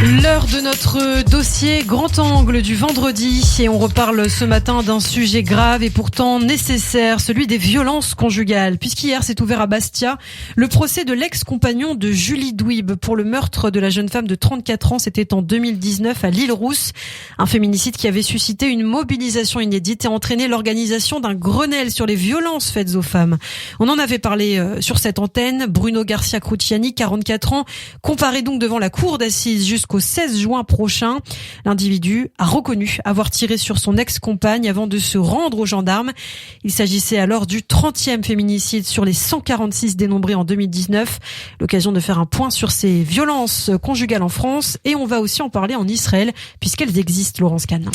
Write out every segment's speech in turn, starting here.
L'heure de notre dossier grand angle du vendredi et on reparle ce matin d'un sujet grave et pourtant nécessaire, celui des violences conjugales. Puisqu'hier s'est ouvert à Bastia le procès de l'ex-compagnon de Julie Douib pour le meurtre de la jeune femme de 34 ans. C'était en 2019 à l'Île-Rousse. Un féminicide qui avait suscité une mobilisation inédite et entraîné l'organisation d'un Grenelle sur les violences faites aux femmes. On en avait parlé sur cette antenne. Bruno Garcia Cruciani, 44 ans, comparaît donc devant la cour d'assises jusqu'au 16 juin prochain. L'individu a reconnu avoir tiré sur son ex-compagne avant de se rendre aux gendarmes. Il s'agissait alors du 30e féminicide sur les 146 dénombrés en 2019. L'occasion de faire un point sur ces violences conjugales en France et on va aussi en parler en Israël puisqu'elles existent, Laurence Kahn.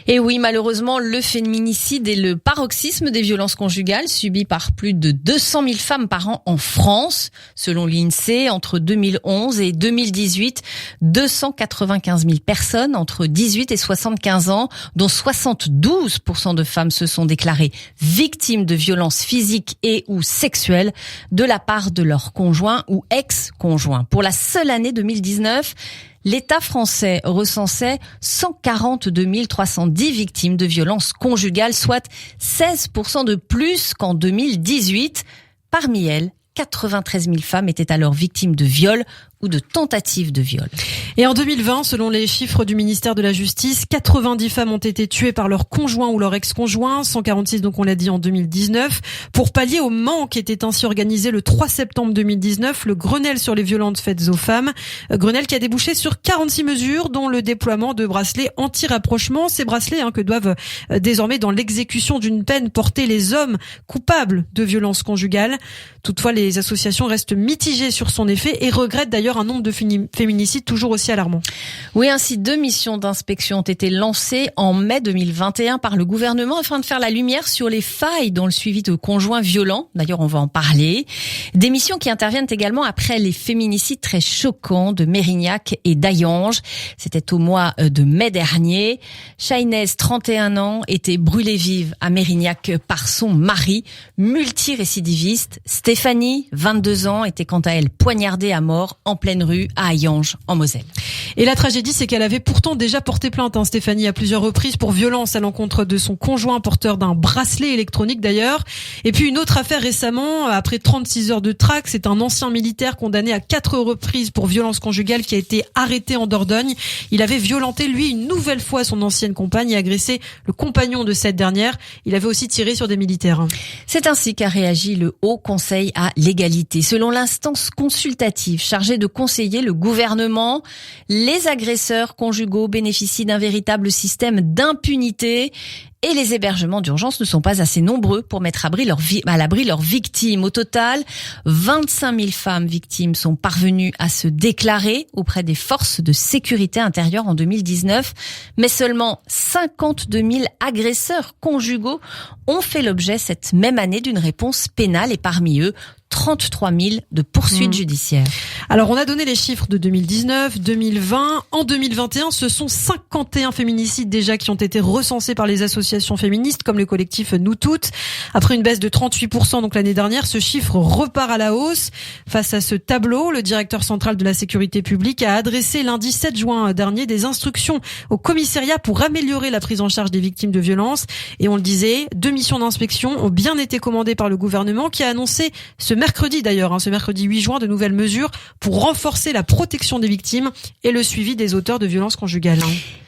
Et oui, malheureusement, le féminicide est le paroxysme des violences conjugales subies par plus de 200 000 femmes par an en France. Selon l'INSEE, entre 2011 et 2018, 295 000 personnes entre 18 et 75 ans, dont 72% de femmes se sont déclarées victimes de violences physiques et ou sexuelles de la part de leur conjoint ou ex-conjoint. Pour la seule année 2019, l'État français recensait 142 310 victimes de violences conjugales, soit 16% de plus qu'en 2018. Parmi elles, 93 000 femmes étaient alors victimes de viols ou de tentatives de viol. Et en 2020, selon les chiffres du ministère de la Justice, 90 femmes ont été tuées par leur conjoint ou leur ex-conjoint, 146 donc on l'a dit en 2019. Pour pallier au manque, était ainsi organisé le 3 septembre 2019 le Grenelle sur les violences faites aux femmes. Grenelle qui a débouché sur 46 mesures, dont le déploiement de bracelets anti-rapprochement. Ces bracelets que doivent désormais dans l'exécution d'une peine porter les hommes coupables de violences conjugales. Toutefois, les associations restent mitigées sur son effet et regrettent d'ailleurs un nombre de féminicides toujours aussi alarmant. Oui, ainsi 2 missions d'inspection ont été lancées en mai 2021 par le gouvernement afin de faire la lumière sur les failles dans le suivi de conjoints violents. D'ailleurs, on va en parler. Des missions qui interviennent également après les féminicides très choquants de Mérignac et d'Hayange. C'était au mois de mai dernier. Chahinez, 31 ans, était brûlée vive à Mérignac par son mari, multirécidiviste. Stéphanie, 22 ans, était quant à elle poignardée à mort en pleine rue à Hayange, en Moselle. Et la tragédie, c'est qu'elle avait pourtant déjà porté plainte, Stéphanie, à plusieurs reprises pour violence à l'encontre de son conjoint, porteur d'un bracelet électronique d'ailleurs. Et puis une autre affaire récemment, après 36 heures de traque, c'est un ancien militaire condamné à 4 reprises pour violence conjugale qui a été arrêté en Dordogne. Il avait violenté, lui, une nouvelle fois son ancienne compagne et agressé le compagnon de cette dernière. Il avait aussi tiré sur des militaires. C'est ainsi qu'a réagi le Haut Conseil à l'égalité. Selon l'instance consultative chargée de conseiller le gouvernement, les agresseurs conjugaux bénéficient d'un véritable système d'impunité et les hébergements d'urgence ne sont pas assez nombreux pour mettre à l'abri leurs victimes. Au total, 25 000 femmes victimes sont parvenues à se déclarer auprès des forces de sécurité intérieure en 2019, mais seulement 52 000 agresseurs conjugaux ont fait l'objet cette même année d'une réponse pénale et parmi eux, 33 000 de poursuites judiciaires. Alors, on a donné les chiffres de 2019, 2020. En 2021, ce sont 51 féminicides déjà qui ont été recensés par les associations féministes, comme le collectif Nous Toutes. Après une baisse de 38% donc l'année dernière, ce chiffre repart à la hausse. Face à ce tableau, le directeur central de la sécurité publique a adressé lundi 7 juin dernier des instructions au commissariat pour améliorer la prise en charge des victimes de violences. Et on le disait, 2 missions d'inspection ont bien été commandées par le gouvernement qui a annoncé ce mercredi d'ailleurs, ce mercredi 8 juin, de nouvelles mesures pour renforcer la protection des victimes et le suivi des auteurs de violences conjugales.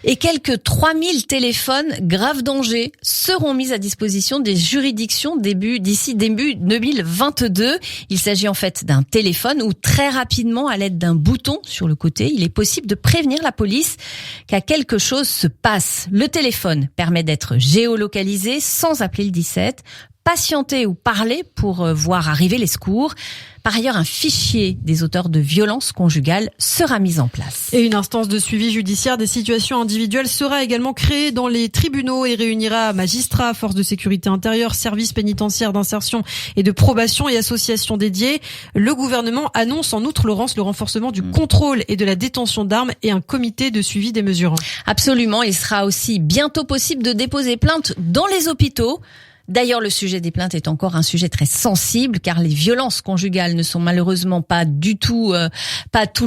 Et quelques 3000 téléphones grave danger seront mis à disposition des juridictions d'ici début 2022. Il s'agit en fait d'un téléphone où très rapidement, à l'aide d'un bouton sur le côté, il est possible de prévenir la police qu'à quelque chose se passe. Le téléphone permet d'être géolocalisé sans appeler le 17, patienter ou parler pour voir arriver les secours. Par ailleurs, un fichier des auteurs de violences conjugales sera mis en place. Et une instance de suivi judiciaire des situations individuelles sera également créée dans les tribunaux et réunira magistrats, forces de sécurité intérieure, services pénitentiaires d'insertion et de probation et associations dédiées. Le gouvernement annonce en outre, Laurence, le renforcement du contrôle et de la détention d'armes et un comité de suivi des mesures. Absolument, il sera aussi bientôt possible de déposer plainte dans les hôpitaux. D'ailleurs, le sujet des plaintes est encore un sujet très sensible car les violences conjugales ne sont malheureusement pas tout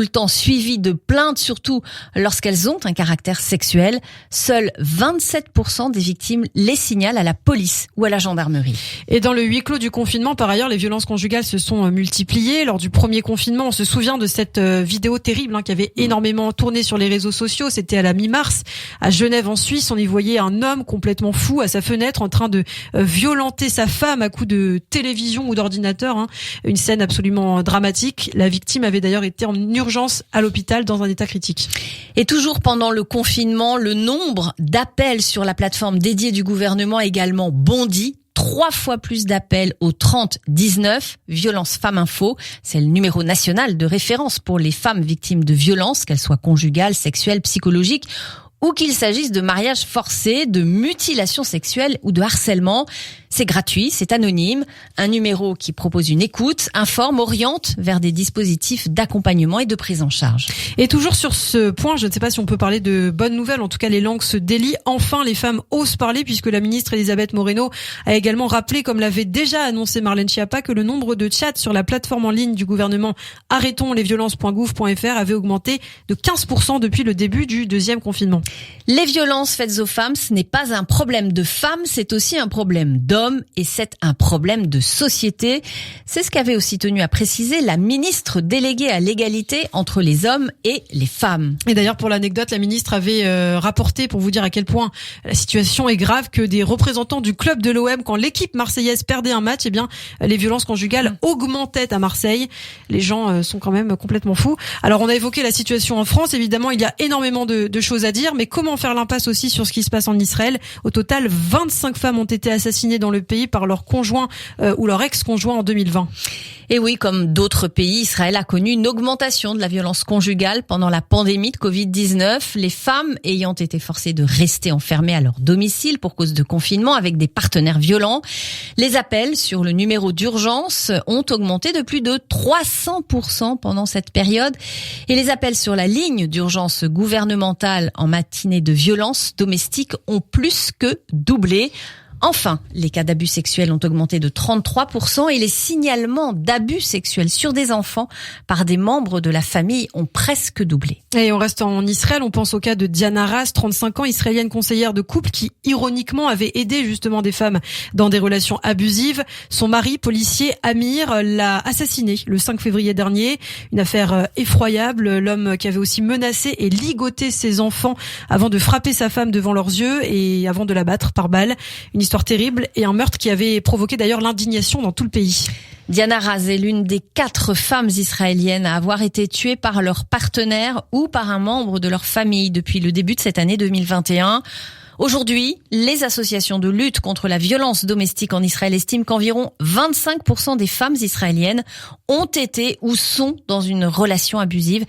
le temps suivies de plaintes, surtout lorsqu'elles ont un caractère sexuel. Seuls 27% des victimes les signalent à la police ou à la gendarmerie. Et dans le huis clos du confinement, par ailleurs, les violences conjugales se sont multipliées. Lors du premier confinement, on se souvient de cette vidéo terrible qui avait énormément tourné sur les réseaux sociaux. C'était à la mi-mars, à Genève en Suisse. On y voyait un homme complètement fou à sa fenêtre en train de violenter sa femme à coups de télévision ou d'ordinateur. Une scène absolument dramatique. La victime avait d'ailleurs été en urgence à l'hôpital dans un état critique. Et toujours pendant le confinement, le nombre d'appels sur la plateforme dédiée du gouvernement a également bondi. 3 fois plus d'appels au 3019, Violence Femmes Info. C'est le numéro national de référence pour les femmes victimes de violences, qu'elles soient conjugales, sexuelles, psychologiques, ou qu'il s'agisse de mariage forcé, de mutilation sexuelle ou de harcèlement. C'est gratuit, c'est anonyme. Un numéro qui propose une écoute, informe, oriente vers des dispositifs d'accompagnement et de prise en charge. Et toujours sur ce point, je ne sais pas si on peut parler de bonnes nouvelles. En tout cas, les langues se délient. Enfin, les femmes osent parler puisque la ministre Elisabeth Moreno a également rappelé, comme l'avait déjà annoncé Marlène Schiappa, que le nombre de chats sur la plateforme en ligne du gouvernement arrêtonslesviolences.gouv.fr avait augmenté de 15% depuis le début du deuxième confinement. Les violences faites aux femmes, ce n'est pas un problème de femmes, c'est aussi un problème d'hommes et c'est un problème de société. C'est ce qu'avait aussi tenu à préciser la ministre déléguée à l'égalité entre les hommes et les femmes. Et d'ailleurs, pour l'anecdote, la ministre avait rapporté, pour vous dire à quel point la situation est grave, que des représentants du club de l'OM, quand l'équipe marseillaise perdait un match, les violences conjugales augmentaient à Marseille. Les gens sont quand même complètement fous. Alors, on a évoqué la situation en France. Évidemment, il y a énormément de choses à dire, mais comment faire l'impasse aussi sur ce qui se passe en Israël? Au total, 25 femmes ont été assassinées dans le pays par leur conjoint ou leur ex-conjoint en 2020. Et oui, comme d'autres pays, Israël a connu une augmentation de la violence conjugale pendant la pandémie de Covid-19. Les femmes ayant été forcées de rester enfermées à leur domicile pour cause de confinement avec des partenaires violents. Les appels sur le numéro d'urgence ont augmenté de plus de 300% pendant cette période. Et les appels sur la ligne d'urgence gouvernementale en matinée de violence domestique ont plus que doublé. Enfin, les cas d'abus sexuels ont augmenté de 33% et les signalements d'abus sexuels sur des enfants par des membres de la famille ont presque doublé. Et on reste en Israël, on pense au cas de Diana Ras, 35 ans, israélienne conseillère de couple qui, ironiquement, avait aidé justement des femmes dans des relations abusives. Son mari, policier Amir, l'a assassinée le 5 février dernier. Une affaire effroyable, l'homme qui avait aussi menacé et ligoté ses enfants avant de frapper sa femme devant leurs yeux et avant de la battre par balle. Une histoire terrible et un meurtre qui avait provoqué d'ailleurs l'indignation dans tout le pays. Diana Ras est l'une des 4 femmes israéliennes à avoir été tuées par leur partenaire ou par un membre de leur famille depuis le début de cette année 2021. Aujourd'hui, les associations de lutte contre la violence domestique en Israël estiment qu'environ 25% des femmes israéliennes ont été ou sont dans une relation abusive.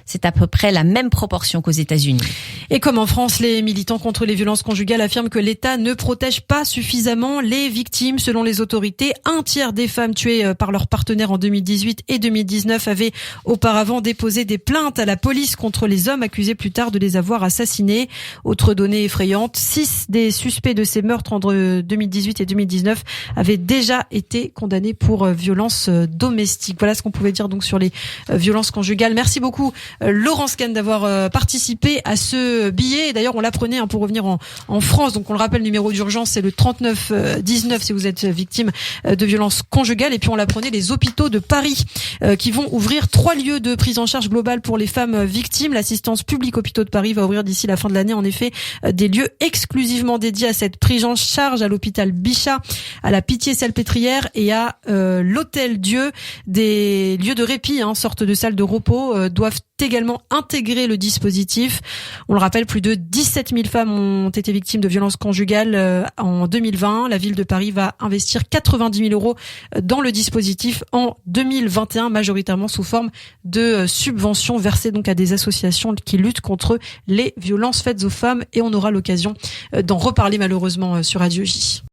C'est à peu près la même proportion qu'aux États-Unis. Et comme en France, les militants contre les violences conjugales affirment que l'État ne protège pas suffisamment les victimes. Selon les autorités, 1/3 des femmes tuées par leur partenaire en 2018 et 2019 avaient auparavant déposé des plaintes à la police contre les hommes accusés plus tard de les avoir assassinés. Autre donnée effrayante, 6 des suspects de ces meurtres entre 2018 et 2019 avaient déjà été condamnés pour violences domestiques. Voilà ce qu'on pouvait dire donc sur les violences conjugales. Merci beaucoup Laurence Kahn d'avoir participé à ce billet. Et d'ailleurs, on l'apprenait pour revenir en France. Donc on le rappelle, le numéro d'urgence, c'est le 3919 si vous êtes victime de violences conjugales. Et puis on l'apprenait, les hôpitaux de Paris qui vont ouvrir 3 lieux de prise en charge globale pour les femmes victimes. L'assistance publique hôpitaux de Paris va ouvrir d'ici la fin de l'année, en effet, des lieux exclusivement dédiés à cette prise en charge, à l'hôpital Bichat, à la Pitié-Salpêtrière et à l'Hôtel Dieu. Des lieux de répit, sorte de salles de repos, doivent également intégrer le dispositif. On le rappelle, plus de 17 000 femmes ont été victimes de violences conjugales en 2020. La ville de Paris va investir 90 000 euros dans le dispositif en 2021, majoritairement sous forme de subventions versées donc à des associations qui luttent contre les violences faites aux femmes. Et on aura l'occasion d'en reparler malheureusement sur Radio J.